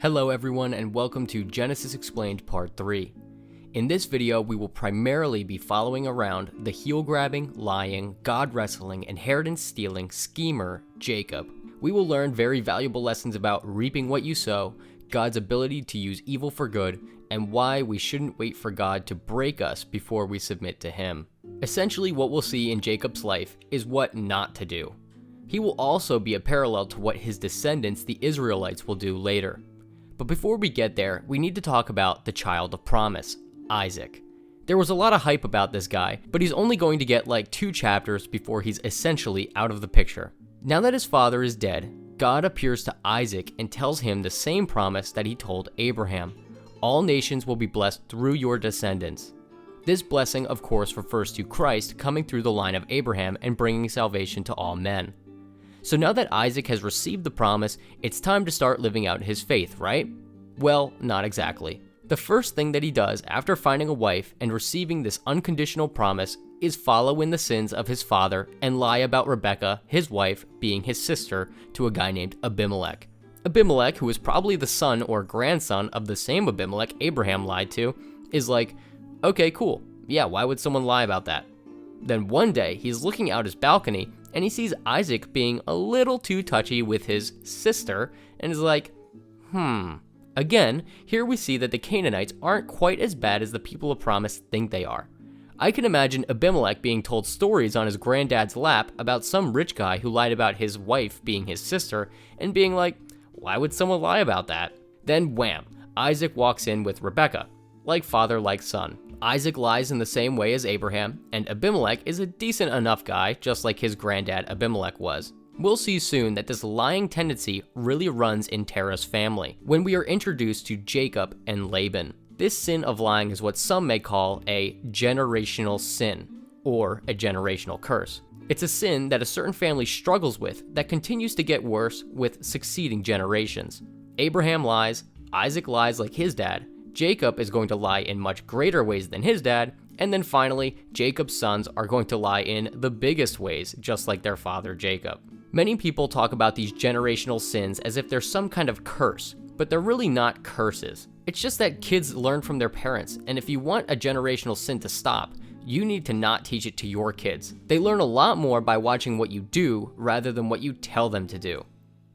Hello everyone and welcome to Genesis Explained Part 3. In this video, we will primarily be following around the heel-grabbing, lying, God-wrestling, inheritance-stealing schemer, Jacob. We will learn very valuable lessons about reaping what you sow, God's ability to use evil for good, and why we shouldn't wait for God to break us before we submit to Him. Essentially, what we'll see in Jacob's life is what not to do. He will also be a parallel to what his descendants, the Israelites, will do later. But before we get there, we need to talk about the child of promise, Isaac. There was a lot of hype about this guy, but he's only going to get like 2 chapters before he's essentially out of the picture. Now that his father is dead, God appears to Isaac and tells him the same promise that he told Abraham. All nations will be blessed through your descendants. This blessing, of course, refers to Christ coming through the line of Abraham and bringing salvation to all men. So now that Isaac has received the promise, it's time to start living out his faith, right? Well, not exactly. The first thing that he does after finding a wife and receiving this unconditional promise is follow in the sins of his father and lie about Rebekah, his wife, being his sister, to a guy named Abimelech. Abimelech, who is probably the son or grandson of the same Abimelech Abraham lied to, is like, okay, cool. Yeah, why would someone lie about that? Then one day, he's looking out his balcony and he sees Isaac being a little too touchy with his sister and is like, Again, here we see that the Canaanites aren't quite as bad as the people of promise think they are. I can imagine Abimelech being told stories on his granddad's lap about some rich guy who lied about his wife being his sister and being like, why would someone lie about that? Then wham, Isaac walks in with Rebekah. Like father, like son. Isaac lies in the same way as Abraham, and Abimelech is a decent enough guy, just like his granddad Abimelech was. We'll see soon that this lying tendency really runs in Terah's family when we are introduced to Jacob and Laban. This sin of lying is what some may call a generational sin, or a generational curse. It's a sin that a certain family struggles with that continues to get worse with succeeding generations. Abraham lies, Isaac lies like his dad, Jacob is going to lie in much greater ways than his dad, and then finally, Jacob's sons are going to lie in the biggest ways, just like their father Jacob. Many people talk about these generational sins as if they're some kind of curse, but they're really not curses. It's just that kids learn from their parents, and if you want a generational sin to stop, you need to not teach it to your kids. They learn a lot more by watching what you do rather than what you tell them to do.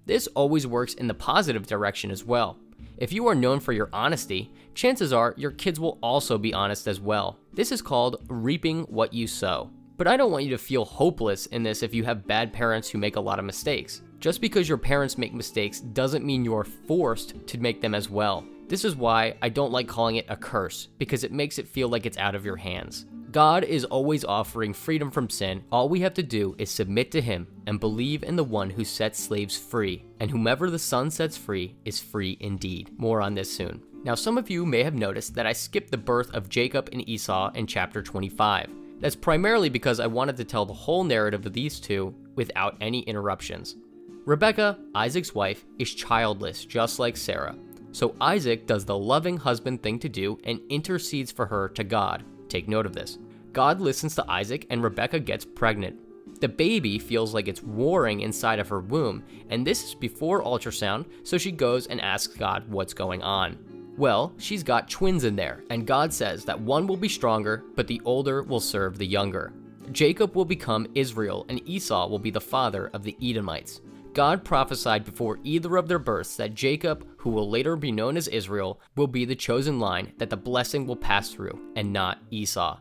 This always works in the positive direction as well. If you are known for your honesty, chances are your kids will also be honest as well. This is called reaping what you sow. But I don't want you to feel hopeless in this if you have bad parents who make a lot of mistakes. Just because your parents make mistakes doesn't mean you're forced to make them as well. This is why I don't like calling it a curse, because it makes it feel like it's out of your hands. God is always offering freedom from sin. All we have to do is submit to Him and believe in the one who sets slaves free. And whomever the Son sets free is free indeed. More on this soon. Now, some of you may have noticed that I skipped the birth of Jacob and Esau in chapter 25. That's primarily because I wanted to tell the whole narrative of these two without any interruptions. Rebekah, Isaac's wife, is childless just like Sarah. So Isaac does the loving husband thing to do and intercedes for her to God. Take note of this. God listens to Isaac and Rebekah gets pregnant. The baby feels like it's warring inside of her womb, and this is before ultrasound, so she goes and asks God what's going on. Well, she's got twins in there, and God says that one will be stronger, but the older will serve the younger. Jacob will become Israel, and Esau will be the father of the Edomites. God prophesied before either of their births that Jacob, who will later be known as Israel, will be the chosen line that the blessing will pass through, and not Esau.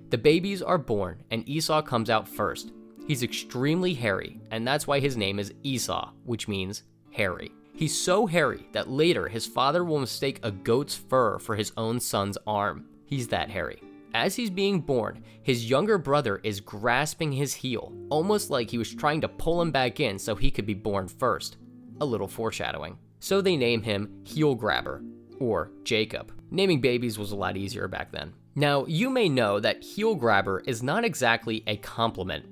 The babies are born, and Esau comes out first. He's extremely hairy, and that's why his name is Esau, which means hairy. He's so hairy that later his father will mistake a goat's fur for his own son's arm. He's that hairy. As he's being born, his younger brother is grasping his heel, almost like he was trying to pull him back in so he could be born first. A little foreshadowing. So they name him Heel Grabber, or Jacob. Naming babies was a lot easier back then. Now, you may know that heel grabber is not exactly a compliment.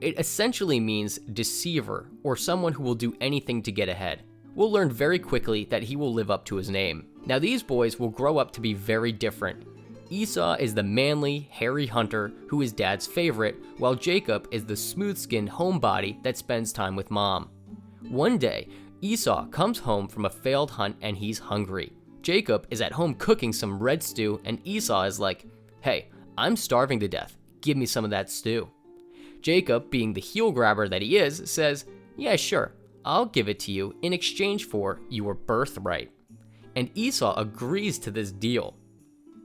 It essentially means deceiver, or someone who will do anything to get ahead. We'll learn very quickly that he will live up to his name. Now, these boys will grow up to be very different. Esau is the manly, hairy hunter who is dad's favorite, while Jacob is the smooth-skinned homebody that spends time with mom. One day, Esau comes home from a failed hunt and he's hungry. Jacob is at home cooking some red stew and Esau is like, "Hey, I'm starving to death. Give me some of that stew." Jacob, being the heel grabber that he is, says, "Yeah, sure, I'll give it to you in exchange for your birthright." And Esau agrees to this deal.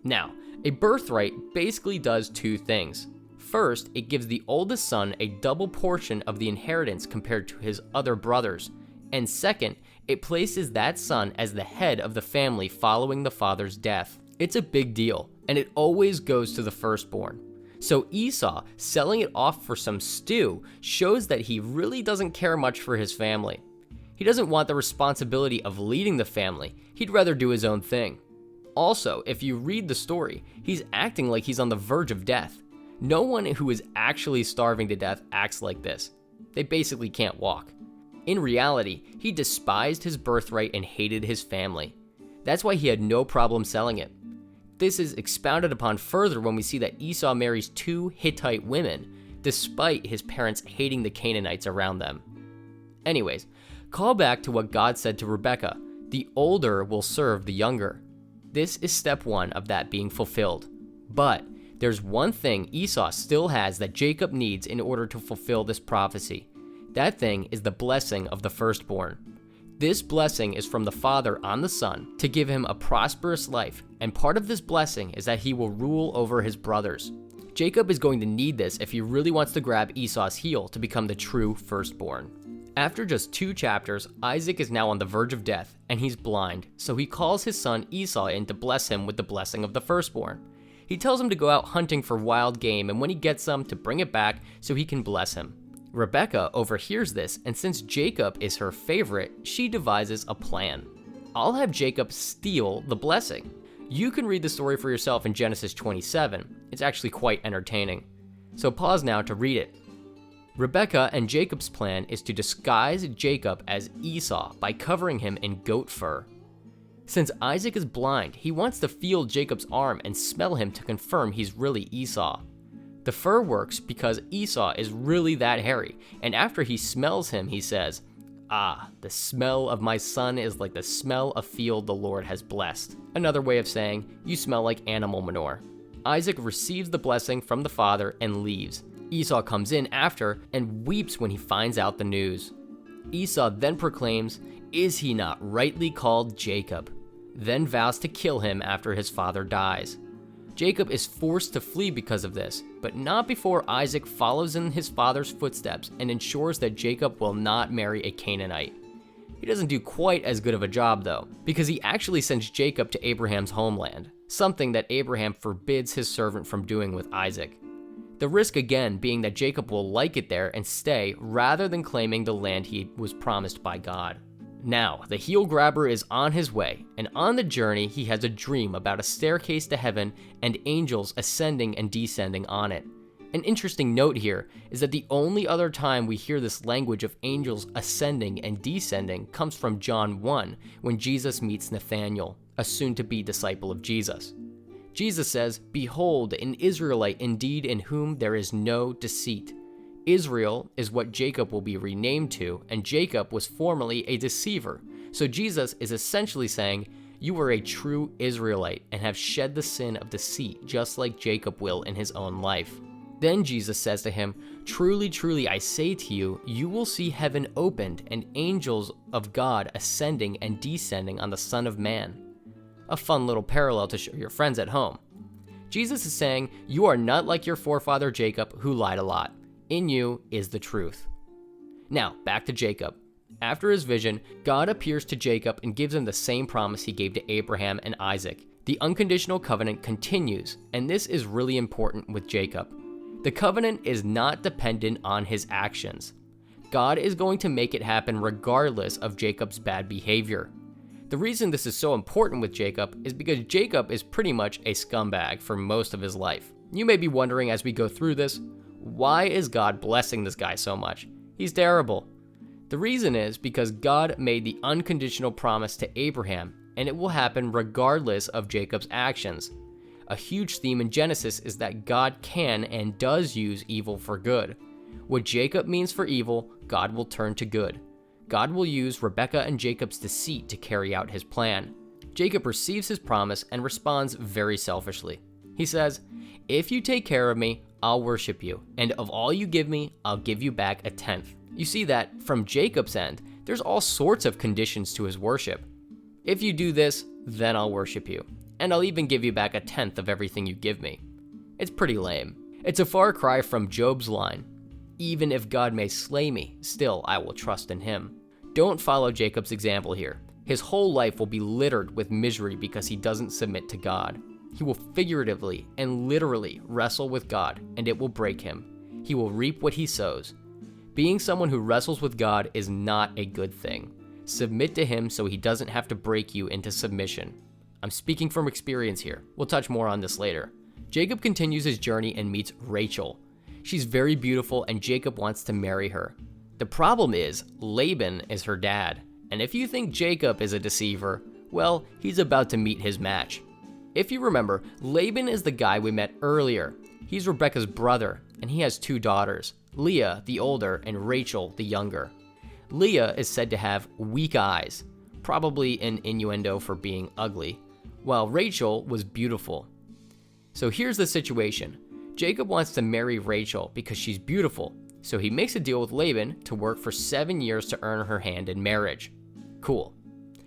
Now, a birthright basically does two things. First, it gives the oldest son a double portion of the inheritance compared to his other brothers. And second, it places that son as the head of the family following the father's death. It's a big deal, and it always goes to the firstborn. So Esau selling it off for some stew shows that he really doesn't care much for his family. He doesn't want the responsibility of leading the family. He'd rather do his own thing. Also, if you read the story, he's acting like he's on the verge of death. No one who is actually starving to death acts like this. They basically can't walk. In reality, he despised his birthright and hated his family. That's why he had no problem selling it. This is expounded upon further when we see that Esau marries 2 Hittite women, despite his parents hating the Canaanites around them. Anyways, call back to what God said to Rebekah, "The older will serve the younger." This is step 1 of that being fulfilled. But there's one thing Esau still has that Jacob needs in order to fulfill this prophecy. That thing is the blessing of the firstborn. This blessing is from the Father on the Son to give him a prosperous life, and part of this blessing is that he will rule over his brothers. Jacob is going to need this if he really wants to grab Esau's heel to become the true firstborn. After just 2 chapters, Isaac is now on the verge of death, and he's blind, so he calls his son Esau in to bless him with the blessing of the firstborn. He tells him to go out hunting for wild game, and when he gets some, to bring it back so he can bless him. Rebekah overhears this, and since Jacob is her favorite, she devises a plan. I'll have Jacob steal the blessing. You can read the story for yourself in Genesis 27. It's actually quite entertaining. So pause now to read it. Rebekah and Jacob's plan is to disguise Jacob as Esau by covering him in goat fur. Since Isaac is blind, he wants to feel Jacob's arm and smell him to confirm he's really Esau. The fur works because Esau is really that hairy, and after he smells him, he says, "Ah, the smell of my son is like the smell of field the Lord has blessed." Another way of saying, you smell like animal manure. Isaac receives the blessing from the father and leaves. Esau comes in after and weeps when he finds out the news. Esau then proclaims, "Is he not rightly called Jacob?" Then vows to kill him after his father dies. Jacob is forced to flee because of this, but not before Isaac follows in his father's footsteps and ensures that Jacob will not marry a Canaanite. He doesn't do quite as good of a job though, because he actually sends Jacob to Abraham's homeland, something that Abraham forbids his servant from doing with Isaac. The risk again being that Jacob will like it there and stay rather than claiming the land he was promised by God. Now, the heel grabber is on his way, and on the journey he has a dream about a staircase to heaven and angels ascending and descending on it. An interesting note here is that the only other time we hear this language of angels ascending and descending comes from John 1, when Jesus meets Nathanael, a soon-to-be disciple of Jesus. Jesus says, "Behold, an Israelite indeed in whom there is no deceit." Israel is what Jacob will be renamed to, and Jacob was formerly a deceiver. So Jesus is essentially saying, you are a true Israelite and have shed the sin of deceit just like Jacob will in his own life. Then Jesus says to him, "Truly, truly, I say to you, you will see heaven opened and angels of God ascending and descending on the Son of Man." A fun little parallel to show your friends at home. Jesus is saying, you are not like your forefather Jacob, who lied a lot. In you is the truth. Now, back to Jacob. After his vision, God appears to Jacob and gives him the same promise he gave to Abraham and Isaac. The unconditional covenant continues, and this is really important with Jacob. The covenant is not dependent on his actions. God is going to make it happen regardless of Jacob's bad behavior. The reason this is so important with Jacob is because Jacob is pretty much a scumbag for most of his life. You may be wondering as we go through this, why is God blessing this guy so much? He's terrible. The reason is because God made the unconditional promise to Abraham, and it will happen regardless of Jacob's actions. A huge theme in Genesis is that God can and does use evil for good. What Jacob means for evil, God will turn to good. God will use Rebekah and Jacob's deceit to carry out his plan. Jacob receives his promise and responds very selfishly. He says, "If you take care of me, I'll worship you, and of all you give me, I'll give you back a tenth." You see that from Jacob's end, there's all sorts of conditions to his worship. If you do this, then I'll worship you, and I'll even give you back a tenth of everything you give me. It's pretty lame. It's a far cry from Job's line, "Even if God may slay me, still I will trust in him." Don't follow Jacob's example here. His whole life will be littered with misery because he doesn't submit to God. He will figuratively and literally wrestle with God, and it will break him. He will reap what he sows. Being someone who wrestles with God is not a good thing. Submit to him so he doesn't have to break you into submission. I'm speaking from experience here. We'll touch more on this later. Jacob continues his journey and meets Rachel. She's very beautiful and Jacob wants to marry her. The problem is, Laban is her dad. And if you think Jacob is a deceiver, well, he's about to meet his match. If you remember, Laban is the guy we met earlier. He's Rebekah's brother, and he has 2 daughters, Leah, the older, and Rachel, the younger. Leah is said to have weak eyes, probably an innuendo for being ugly, while Rachel was beautiful. So here's the situation. Jacob wants to marry Rachel because she's beautiful, so he makes a deal with Laban to work for 7 years to earn her hand in marriage. Cool.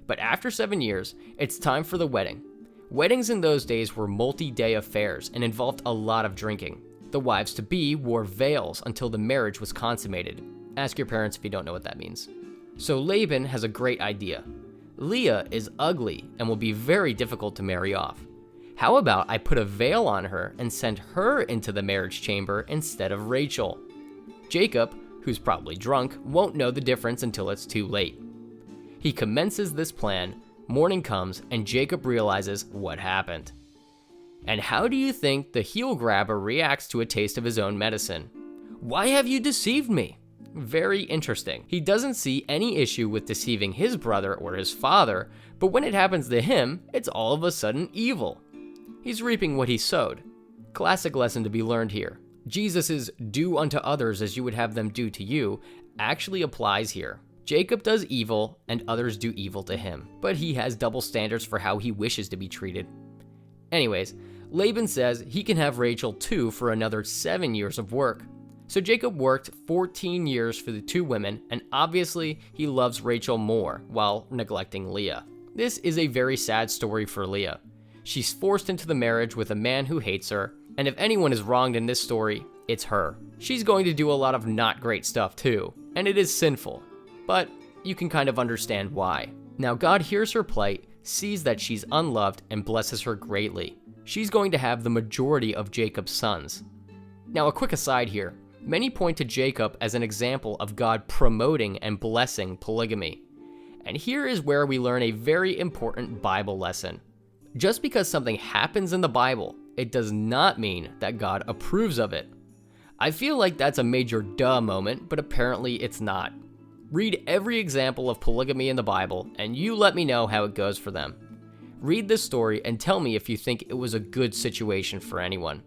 But after 7 years, it's time for the wedding. Weddings in those days were multi-day affairs and involved a lot of drinking. The wives-to-be wore veils until the marriage was consummated. Ask your parents if you don't know what that means. So Laban has a great idea. Leah is ugly and will be very difficult to marry off. How about I put a veil on her and send her into the marriage chamber instead of Rachel? Jacob, who's probably drunk, won't know the difference until it's too late. He commences this plan, morning comes, and Jacob realizes what happened. And how do you think the heel grabber reacts to a taste of his own medicine? "Why have you deceived me?" Very interesting. He doesn't see any issue with deceiving his brother or his father, but when it happens to him, it's all of a sudden evil. He's reaping what he sowed. Classic lesson to be learned here. Jesus's "do unto others as you would have them do to you" actually applies here. Jacob does evil and others do evil to him, but he has double standards for how he wishes to be treated. Anyways, Laban says he can have Rachel too for another 7 years of work. So Jacob worked 14 years for the 2 women, and obviously he loves Rachel more while neglecting Leah. This is a very sad story for Leah. She's forced into the marriage with a man who hates her, and if anyone is wronged in this story, it's her. She's going to do a lot of not great stuff too, and it is sinful, but you can kind of understand why. Now God hears her plight, sees that she's unloved, and blesses her greatly. She's going to have the majority of Jacob's sons. Now a quick aside here. Many point to Jacob as an example of God promoting and blessing polygamy. And here is where we learn a very important Bible lesson. Just because something happens in the Bible, it does not mean that God approves of it. I feel like that's a major duh moment, but apparently it's not. Read every example of polygamy in the Bible, and you let me know how it goes for them. Read this story and tell me if you think it was a good situation for anyone.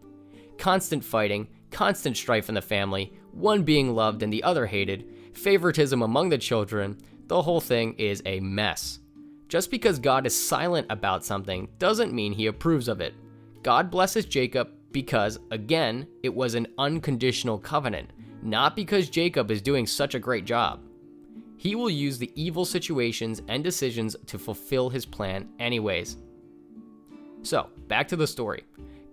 Constant fighting, constant strife in the family, one being loved and the other hated, favoritism among the children, the whole thing is a mess. Just because God is silent about something doesn't mean he approves of it. God blesses Jacob because, again, it was an unconditional covenant, not because Jacob is doing such a great job. He will use the evil situations and decisions to fulfill his plan anyways. So, back to the story.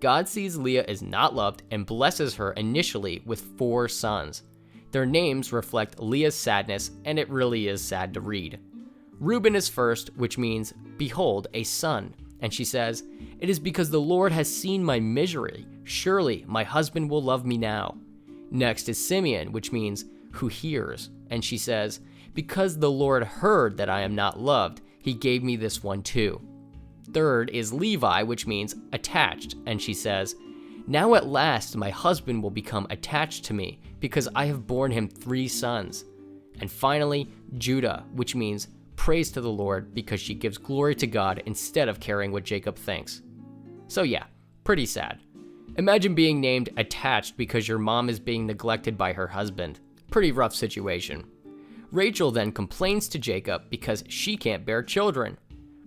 God sees Leah is not loved and blesses her initially with 4 sons. Their names reflect Leah's sadness, and it really is sad to read. Reuben is first, which means, "Behold, a son." And she says, "It is because the Lord has seen my misery. Surely my husband will love me now." Next is Simeon, which means, "Who hears." And she says, "Because the Lord heard that I am not loved, he gave me this one too." Third is Levi, which means attached, and she says, "Now at last my husband will become attached to me, because I have borne him 3 sons. And finally, Judah, which means praise to the Lord, because she gives glory to God instead of caring what Jacob thinks. So yeah, pretty sad. Imagine being named attached because your mom is being neglected by her husband. Pretty rough situation. Rachel then complains to Jacob because she can't bear children.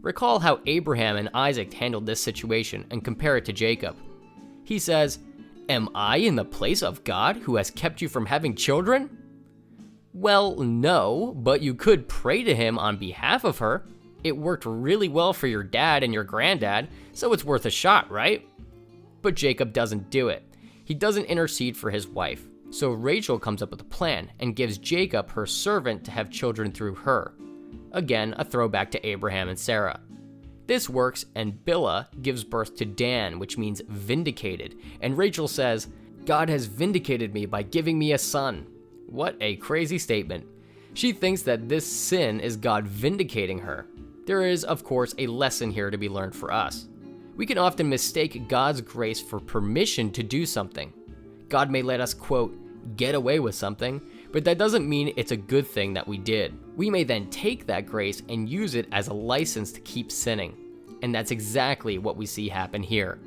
Recall how Abraham and Isaac handled this situation and compare it to Jacob. He says, "Am I in the place of God who has kept you from having children?" Well, no, but you could pray to him on behalf of her. It worked really well for your dad and your granddad, so it's worth a shot, right? But Jacob doesn't do it. He doesn't intercede for his wife. So Rachel comes up with a plan and gives Jacob her servant to have children through her. Again, a throwback to Abraham and Sarah. This works, and Bilhah gives birth to Dan, which means vindicated, and Rachel says, "God has vindicated me by giving me a son." What a crazy statement. She thinks that this sin is God vindicating her. There is, of course, a lesson here to be learned for us. We can often mistake God's grace for permission to do something. God may let us, quote, get away with something, but that doesn't mean it's a good thing that we did. We may then take that grace and use it as a license to keep sinning. And that's exactly what we see happen here.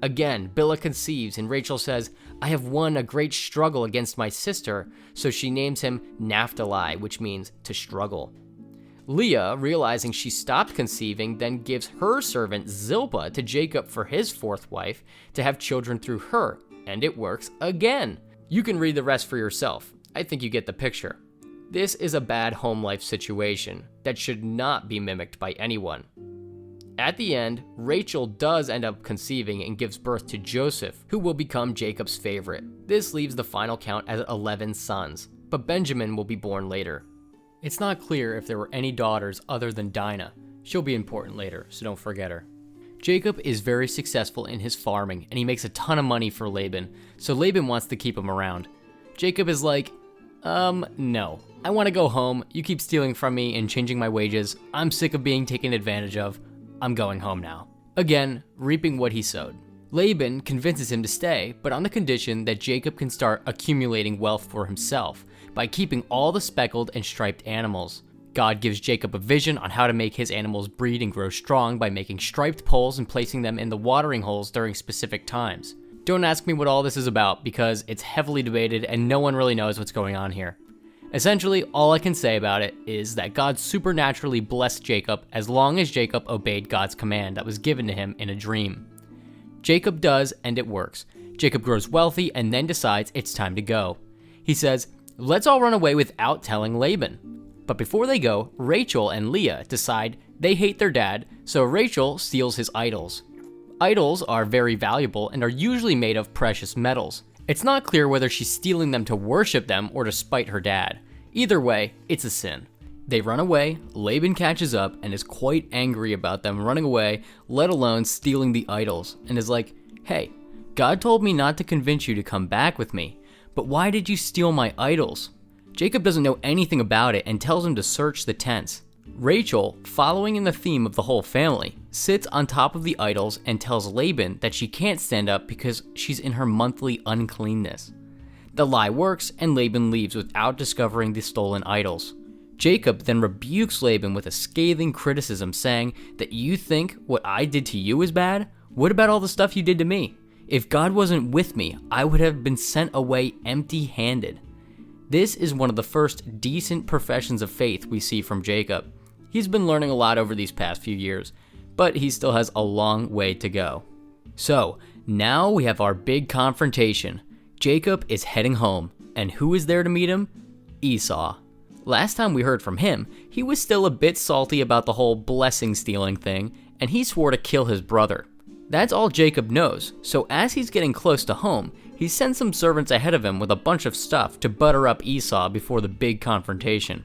Again, Bilhah conceives and Rachel says, "I have won a great struggle against my sister," so she names him Naphtali, which means to struggle. Leah, realizing she stopped conceiving, then gives her servant Zilpah to Jacob for his fourth wife to have children through her, and it works again. You can read the rest for yourself. I think you get the picture. This is a bad home life situation that should not be mimicked by anyone. At the end, Rachel does end up conceiving and gives birth to Joseph, who will become Jacob's favorite. This leaves the final count at 11 sons, but Benjamin will be born later. It's not clear if there were any daughters other than Dinah. She'll be important later, so don't forget her. Jacob is very successful in his farming, and he makes a ton of money for Laban, so Laban wants to keep him around. Jacob is like, no. I want to go home. You keep stealing from me and changing my wages. I'm sick of being taken advantage of. I'm going home now. Again, reaping what he sowed. Laban convinces him to stay, but on the condition that Jacob can start accumulating wealth for himself by keeping all the speckled and striped animals. God gives Jacob a vision on how to make his animals breed and grow strong by making striped poles and placing them in the watering holes during specific times. Don't ask me what all this is about because it's heavily debated and no one really knows what's going on here. Essentially, all I can say about it is that God supernaturally blessed Jacob as long as Jacob obeyed God's command that was given to him in a dream. Jacob does, and it works. Jacob grows wealthy and then decides it's time to go. He says, "Let's all run away without telling Laban." But before they go, Rachel and Leah decide they hate their dad, so Rachel steals his idols. Idols are very valuable and are usually made of precious metals. It's not clear whether she's stealing them to worship them or to spite her dad. Either way, it's a sin. They run away, Laban catches up and is quite angry about them running away, let alone stealing the idols, and is like, "Hey, God told me not to convince you to come back with me, but why did you steal my idols?" Jacob doesn't know anything about it and tells him to search the tents. Rachel, following in the theme of the whole family, sits on top of the idols and tells Laban that she can't stand up because she's in her monthly uncleanness. The lie works and Laban leaves without discovering the stolen idols. Jacob then rebukes Laban with a scathing criticism saying that you think what I did to you is bad? What about all the stuff you did to me? If God wasn't with me, I would have been sent away empty-handed. This is one of the first decent professions of faith we see from Jacob. He's been learning a lot over these past few years, but he still has a long way to go. So, now we have our big confrontation. Jacob is heading home, and who is there to meet him? Esau. Last time we heard from him, he was still a bit salty about the whole blessing stealing thing, and he swore to kill his brother. That's all Jacob knows, so as he's getting close to home, he sends some servants ahead of him with a bunch of stuff to butter up Esau before the big confrontation.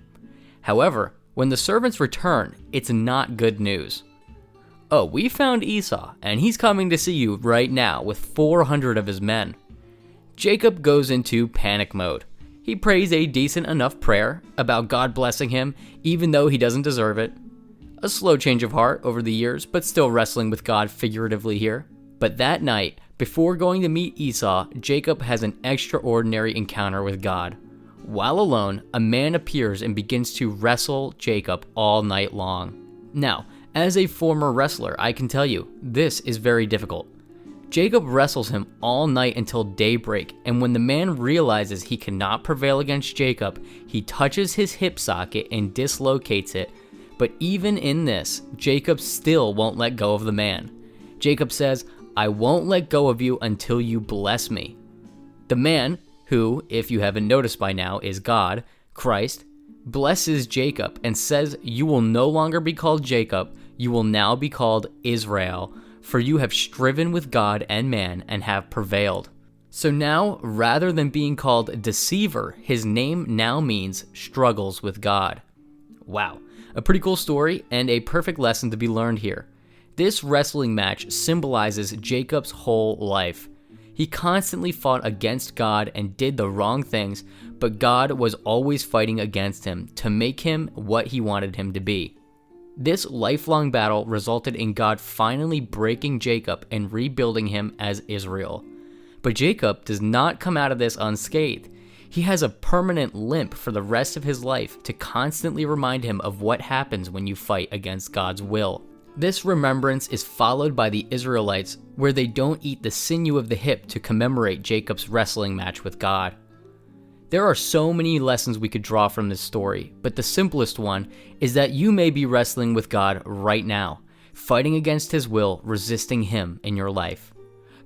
However, when the servants return, it's not good news. "Oh, we found Esau, and he's coming to see you right now with 400 of his men." Jacob goes into panic mode. He prays a decent enough prayer about God blessing him, even though he doesn't deserve it. A slow change of heart over the years, but still wrestling with God figuratively here. But that night, before going to meet Esau, Jacob has an extraordinary encounter with God. While alone, a man appears and begins to wrestle Jacob all night long. Now, as a former wrestler, I can tell you, this is very difficult. Jacob wrestles him all night until daybreak, and when the man realizes he cannot prevail against Jacob, he touches his hip socket and dislocates it. But even in this, Jacob still won't let go of the man. Jacob says, "I won't let go of you until you bless me." The man, who, if you haven't noticed by now, is God, Christ, blesses Jacob and says, "You will no longer be called Jacob, you will now be called Israel, for you have striven with God and man and have prevailed." So now, rather than being called deceiver, his name now means struggles with God. Wow, a pretty cool story and a perfect lesson to be learned here. This wrestling match symbolizes Jacob's whole life. He constantly fought against God and did the wrong things, but God was always fighting against him to make him what he wanted him to be. This lifelong battle resulted in God finally breaking Jacob and rebuilding him as Israel. But Jacob does not come out of this unscathed. He has a permanent limp for the rest of his life to constantly remind him of what happens when you fight against God's will. This remembrance is followed by the Israelites, where they don't eat the sinew of the hip to commemorate Jacob's wrestling match with God. There are so many lessons we could draw from this story, but the simplest one is that you may be wrestling with God right now, fighting against his will, resisting him in your life.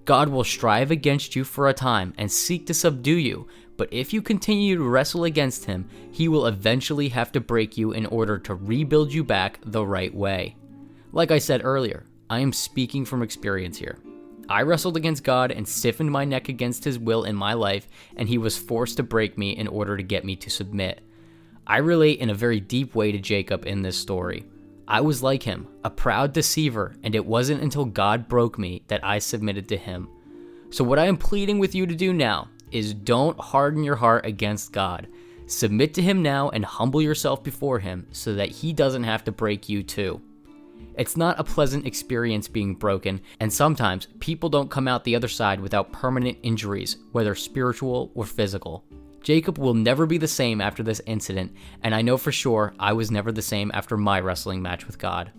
God will strive against you for a time and seek to subdue you, but if you continue to wrestle against him, he will eventually have to break you in order to rebuild you back the right way. Like I said earlier, I am speaking from experience here. I wrestled against God and stiffened my neck against his will in my life, and he was forced to break me in order to get me to submit. I relate in a very deep way to Jacob in this story. I was like him, a proud deceiver, and it wasn't until God broke me that I submitted to him. So what I am pleading with you to do now is don't harden your heart against God. Submit to him now and humble yourself before him so that he doesn't have to break you too. It's not a pleasant experience being broken, and sometimes people don't come out the other side without permanent injuries, whether spiritual or physical. Jacob will never be the same after this incident, and I know for sure I was never the same after my wrestling match with God.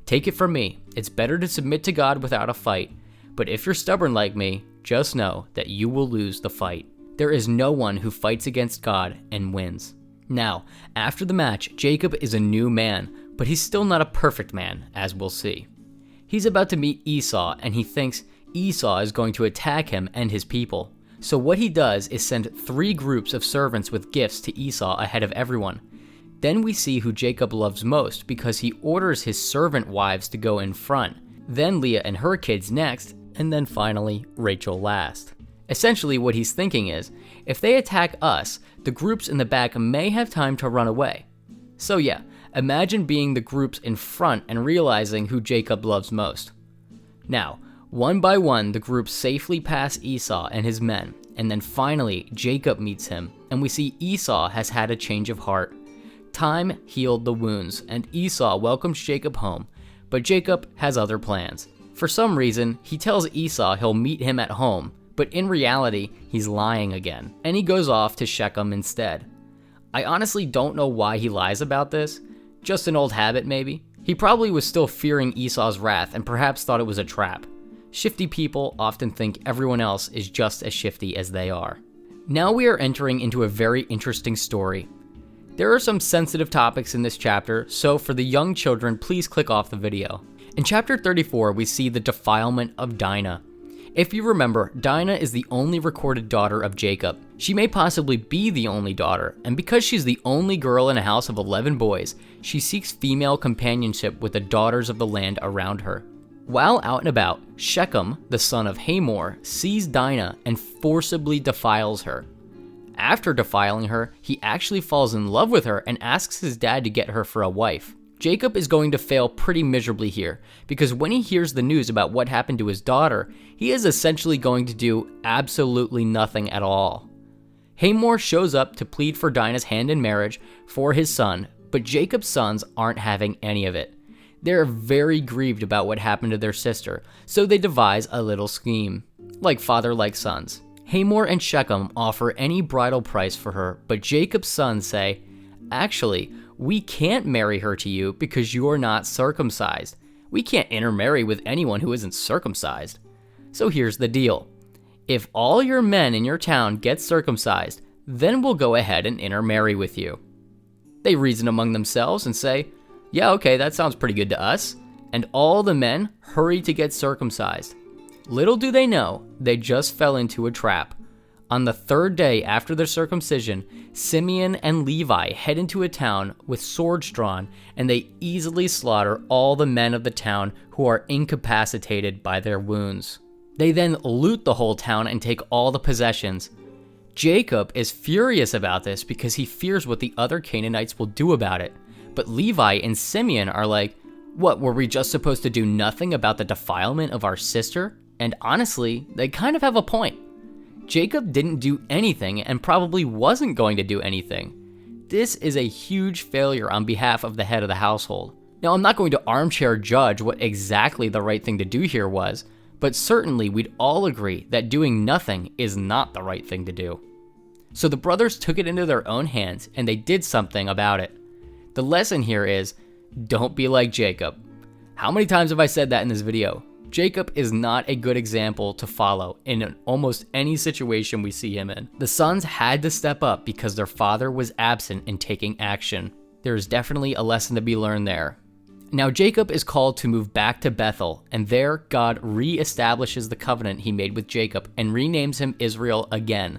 Take it from me, it's better to submit to God without a fight, but if you're stubborn like me, just know that you will lose the fight. There is no one who fights against God and wins. Now, after the match, Jacob is a new man, but he's still not a perfect man, as we'll see. He's about to meet Esau, and he thinks Esau is going to attack him and his people. So what he does is send 3 groups of servants with gifts to Esau ahead of everyone. Then we see who Jacob loves most because he orders his servant wives to go in front, then Leah and her kids next, and then finally Rachel last. Essentially what he's thinking is, if they attack us, the groups in the back may have time to run away. So yeah, imagine being the groups in front and realizing who Jacob loves most. Now, one by one, the groups safely pass Esau and his men, and then finally, Jacob meets him, and we see Esau has had a change of heart. Time healed the wounds, and Esau welcomes Jacob home, but Jacob has other plans. For some reason, he tells Esau he'll meet him at home, but in reality, he's lying again, and he goes off to Shechem instead. I honestly don't know why he lies about this. Just an old habit, maybe? He probably was still fearing Esau's wrath and perhaps thought it was a trap. Shifty people often think everyone else is just as shifty as they are. Now we are entering into a very interesting story. There are some sensitive topics in this chapter, so for the young children, please click off the video. In chapter 34, we see the defilement of Dinah. If you remember, Dinah is the only recorded daughter of Jacob. She may possibly be the only daughter, and because she's the only girl in a house of 11 boys, she seeks female companionship with the daughters of the land around her. While out and about, Shechem, the son of Hamor, sees Dinah and forcibly defiles her. After defiling her, he actually falls in love with her and asks his dad to get her for a wife. Jacob is going to fail pretty miserably here, because when he hears the news about what happened to his daughter, he is essentially going to do absolutely nothing at all. Hamor shows up to plead for Dinah's hand in marriage for his son, but Jacob's sons aren't having any of it. They're very grieved about what happened to their sister, so they devise a little scheme. Like father, like sons. Hamor and Shechem offer any bridal price for her, but Jacob's sons say, "Actually, we can't marry her to you because you are not circumcised. We can't intermarry with anyone who isn't circumcised." So here's the deal. If all your men in your town get circumcised, then we'll go ahead and intermarry with you. They reason among themselves and say, yeah, okay, that sounds pretty good to us. And all the men hurry to get circumcised. Little do they know, they just fell into a trap. On the third day after their circumcision, Simeon and Levi head into a town with swords drawn, and they easily slaughter all the men of the town who are incapacitated by their wounds. They then loot the whole town and take all the possessions. Jacob is furious about this because he fears what the other Canaanites will do about it. But Levi and Simeon are like, what, were we just supposed to do nothing about the defilement of our sister? And honestly, they kind of have a point. Jacob didn't do anything and probably wasn't going to do anything. This is a huge failure on behalf of the head of the household. Now, I'm not going to armchair judge what exactly the right thing to do here was, but certainly we'd all agree that doing nothing is not the right thing to do. So the brothers took it into their own hands and they did something about it. The lesson here is, don't be like Jacob. How many times have I said that in this video? Jacob is not a good example to follow in almost any situation we see him in. The sons had to step up because their father was absent in taking action. There is definitely a lesson to be learned there. Now Jacob is called to move back to Bethel, and there God re-establishes the covenant he made with Jacob and renames him Israel again.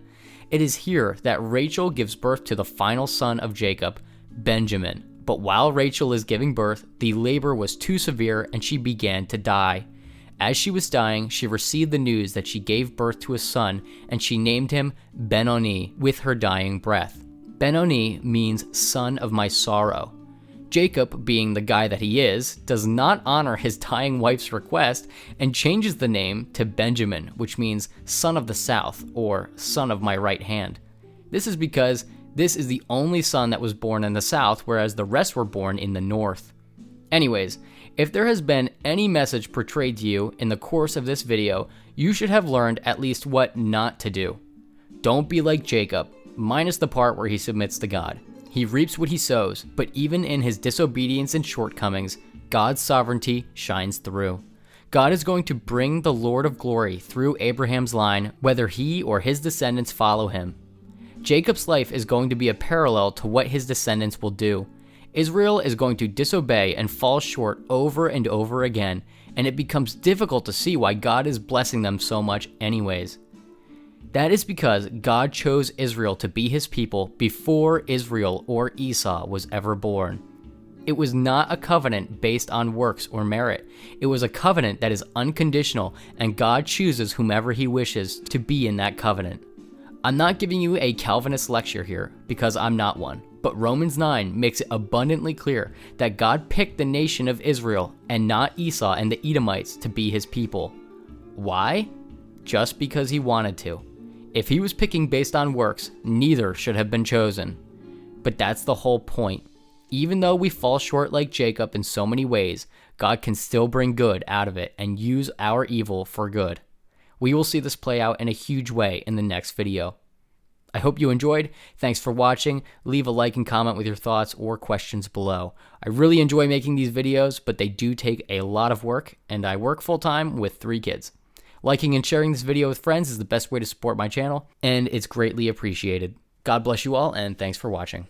It is here that Rachel gives birth to the final son of Jacob, Benjamin. But while Rachel is giving birth, the labor was too severe and she began to die. As she was dying, she received the news that she gave birth to a son, and she named him Ben-Oni with her dying breath. Ben-Oni means son of my sorrow. Jacob, being the guy that he is, does not honor his dying wife's request and changes the name to Benjamin, which means son of the south or son of my right hand. This is because this is the only son that was born in the south, whereas the rest were born in the north. Anyways, if there has been any message portrayed to you in the course of this video, you should have learned at least what not to do. Don't be like Jacob, minus the part where he submits to God. He reaps what he sows, but even in his disobedience and shortcomings, God's sovereignty shines through. God is going to bring the Lord of glory through Abraham's line, whether he or his descendants follow him. Jacob's life is going to be a parallel to what his descendants will do. Israel is going to disobey and fall short over and over again, and it becomes difficult to see why God is blessing them so much anyways. That is because God chose Israel to be his people before Israel or Esau was ever born. It was not a covenant based on works or merit. It was a covenant that is unconditional, and God chooses whomever he wishes to be in that covenant. I'm not giving you a Calvinist lecture here, because I'm not one, but Romans 9 makes it abundantly clear that God picked the nation of Israel and not Esau and the Edomites to be his people. Why? Just because he wanted to. If he was picking based on works, neither should have been chosen. But that's the whole point. Even though we fall short like Jacob in so many ways, God can still bring good out of it and use our evil for good. We will see this play out in a huge way in the next video. I hope you enjoyed. Thanks for watching. Leave a like and comment with your thoughts or questions below. I really enjoy making these videos, but they do take a lot of work, and I work full-time with 3 kids. Liking and sharing this video with friends is the best way to support my channel, and it's greatly appreciated. God bless you all, and thanks for watching.